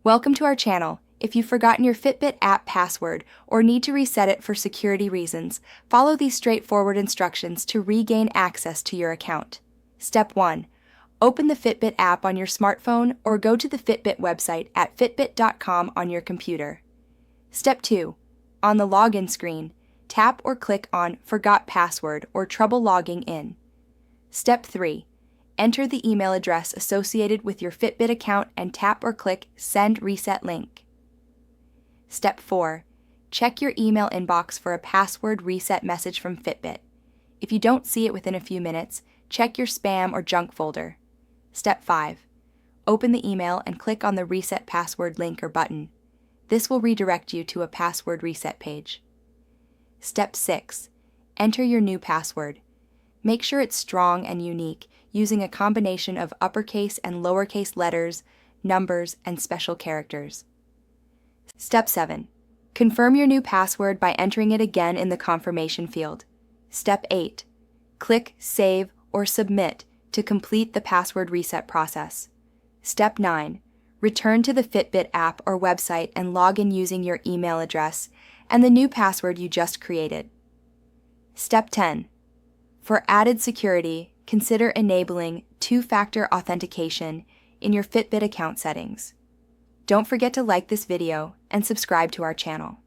Welcome to our channel. If you've forgotten your Fitbit app password or need to reset it for security reasons, follow these straightforward instructions to regain access to your account. Step 1. Open the Fitbit app on your smartphone or go to the Fitbit website at fitbit.com on your computer. Step 2. On the login screen, tap or click on Forgot Password or Trouble Logging In. Step 3. Enter the email address associated with your Fitbit account and tap or click Send Reset Link. Step 4. Check your email inbox for a password reset message from Fitbit. If you don't see it within a few minutes, check your spam or junk folder. Step 5. Open the email and click on the Reset Password link or button. This will redirect you to a password reset page. Step 6. Enter your new password. Make sure it's strong and unique, using a combination of uppercase and lowercase letters, numbers, and special characters. Step 7. Confirm your new password by entering it again in the confirmation field. Step 8. Click Save or Submit to complete the password reset process. Step 9. Return to the Fitbit app or website and log in using your email address and the new password you just created. Step 10. For added security, consider enabling two-factor authentication in your Fitbit account settings. Don't forget to like this video and subscribe to our channel.